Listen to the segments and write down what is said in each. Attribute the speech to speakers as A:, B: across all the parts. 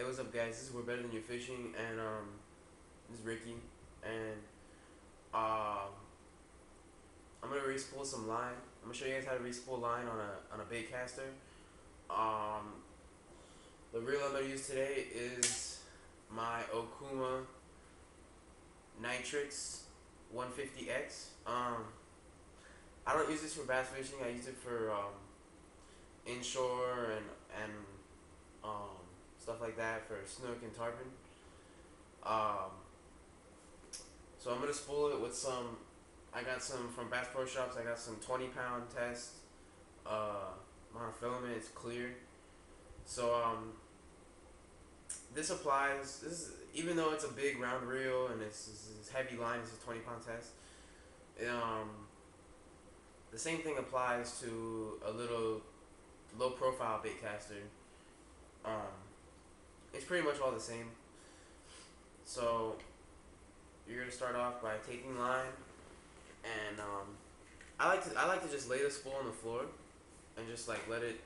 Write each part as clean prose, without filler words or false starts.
A: what's up, guys? This is We're Better Than You Fishing, and this is Ricky, and um, I'm gonna re-spool some line. I'm gonna show you guys how to re-spool line on a bait caster. Um, the reel I'm gonna use today is my Okuma Nitryx 150X. I don't use this for bass fishing. I use it for inshore and um, stuff like that for snook and tarpon. Um, So I'm gonna spool it with some. I got some from Bass Pro Shops. I got some 20-pound test monofilament. It's clear. So this applies. This is, even though it's a big round reel and it's heavy line. It's a 20-pound test. Um, the same thing applies to a little low profile bait caster. Um, it's pretty much all the same. So you're gonna start off by taking line and I like to just lay the spool on the floor and just like let it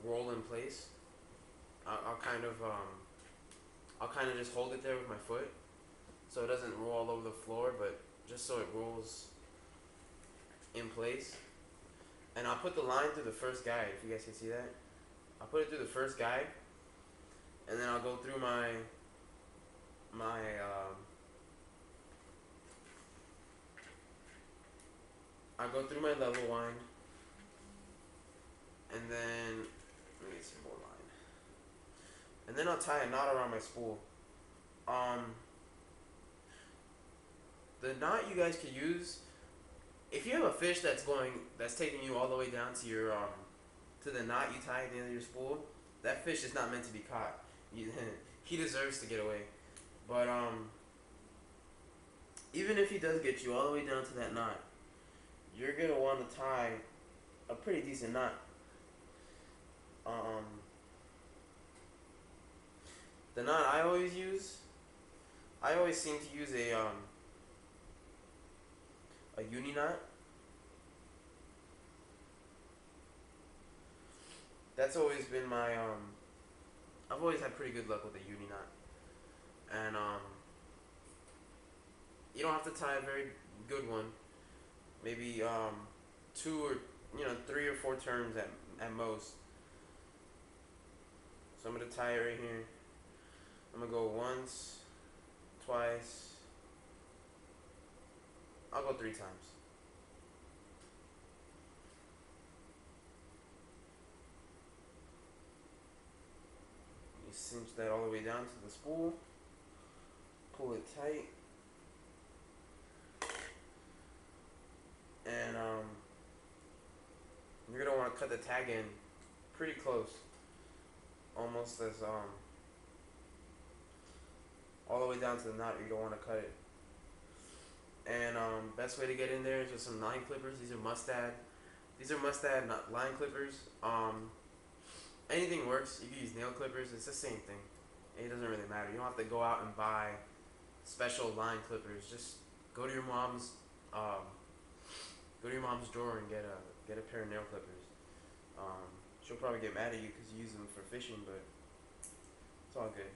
A: roll in place. I'll kind of just hold it there with my foot so it doesn't roll all over the floor, but just so it rolls in place. And I'll put the line through the first guide, if you guys can see that. I'll put it through the first guide, and then I'll go through my I'll go through my level wind, and then let me get some more line, and then I'll tie a knot around my spool. The knot you guys could use if you have a fish that's taking you all the way down to your to the knot you tie at the end of your spool. That fish is not meant to be caught. He deserves to get away. But even if he does get you all the way down to that knot, you're gonna want to tie a pretty decent knot. Um, the knot I always use, I always seem to use a uni knot. That's always been my I've always had pretty good luck with a uni knot, and you don't have to tie a very good one. Maybe two or 3 or 4 turns at most. So I'm gonna tie it right here. I'm gonna go once, twice. I'll go 3 times. You cinch that all the way down to the spool. Pull it tight. And you're gonna want to cut the tag in pretty close, almost as all the way down to the knot. You don't want to cut it. And best way to get in there is with some line clippers. These are Mustad. These are Mustad not line clippers. Anything works. You can use nail clippers. It's the same thing. It doesn't really matter. You don't have to go out and buy special line clippers. Just go to your mom's drawer and get a pair of nail clippers. She'll probably get mad at you because you use them for fishing, but it's all good.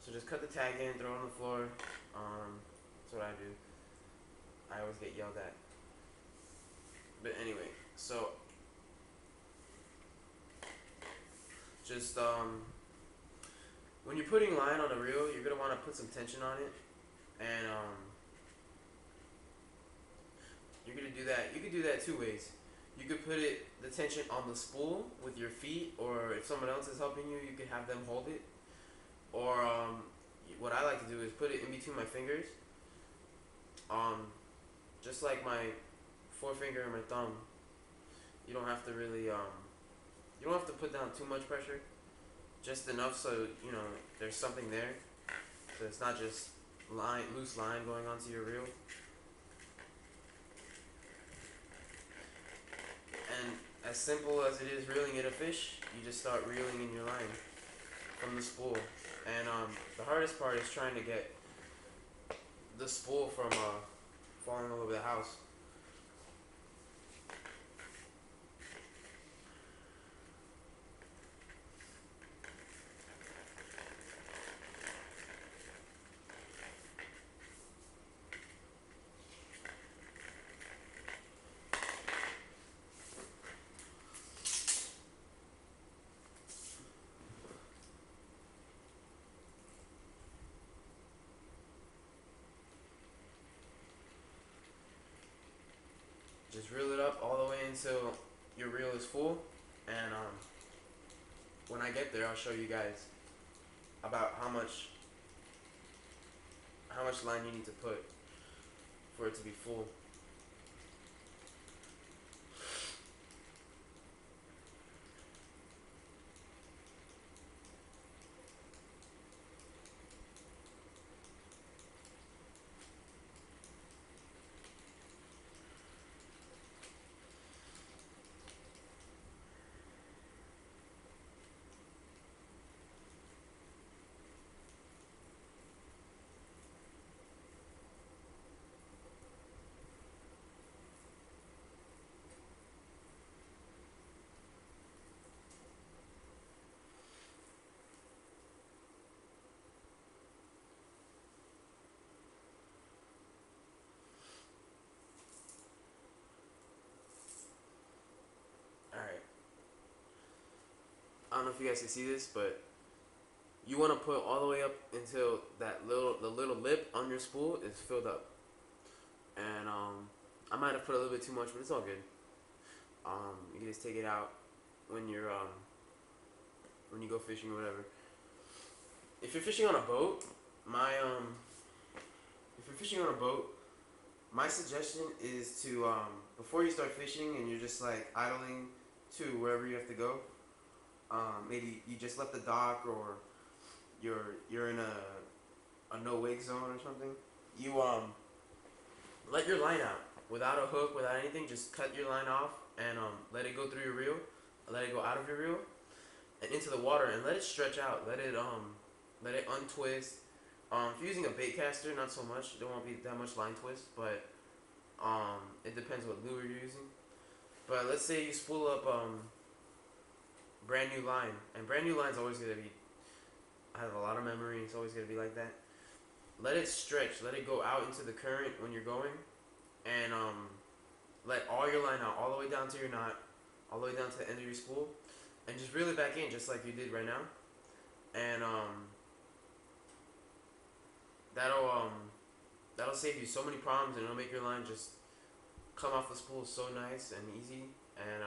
A: So just cut the tag in, throw it on the floor. That's what I do. I always get yelled at. But anyway, so just when you're putting line on a reel, you're gonna want to put some tension on it, and you're gonna do that. You could do that 2 ways. You could put the tension on the spool with your feet, or if someone else is helping you, you could have them hold it. Or what I like to do is put it in between my fingers, just like my forefinger and my thumb. You don't have to really you don't have to put down too much pressure, just enough so there's something there, so it's not just loose line going onto your reel. And as simple as it is reeling in a fish, you just start reeling in your line from the spool. And the hardest part is trying to get the spool from falling all over the house. just reel it up all the way until your reel is full. And when I get there, I'll show you guys about how much line you need to put for it to be full. All right. I don't know if you guys can see this, but you want to put all the way up until the little lip on your spool is filled up. And I might have put a little bit too much, but it's all good. You can just take it out when when you go fishing or whatever. If you're fishing on a boat, if you're fishing on a boat, my suggestion is to before you start fishing and you're just like idling to wherever you have to go. Maybe you just left the dock, or you're in a no wake zone or something. You let your line out without a hook, without anything. Just cut your line off and let it go through your reel, let it go out of your reel and into the water, and let it stretch out. Let it untwist. If you're using a bait caster, not so much. There won't be that much line twist, but it depends what lure you're using. But let's say you spool up brand new line, and brand new line's always gonna be have a lot of memory. It's always gonna be like that. Let it stretch. Let it go out into the current when you're going, and let all your line out all the way down to your knot, all the way down to the end of your spool, and just reel it back in just like you did right now. And that'll save you so many problems, and it'll make your line just come off the spool so nice and easy, and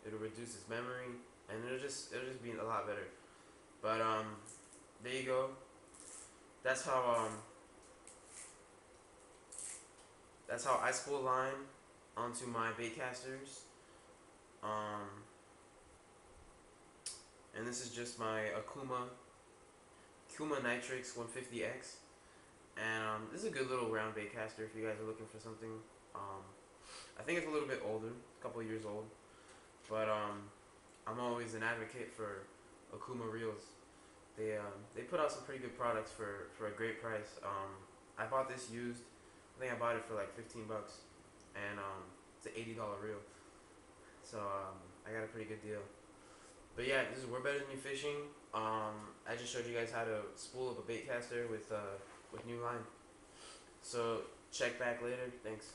A: it'll reduce its memory, and it'll just be a lot better. But there you go. That's how I spool line onto my bait casters. And this is just my Okuma Nitryx 150X. And this is a good little round bait caster if you guys are looking for something. I think it's a little bit older, a couple years old, but I'm always an advocate for Okuma reels. They put out some pretty good products for a great price. I bought this used. I think I bought it for like 15 bucks, and it's an $80 reel. So I got a pretty good deal. But yeah, this is We're Better Than You Fishing. I just showed you guys how to spool up a bait caster with new line. So check back later. Thanks.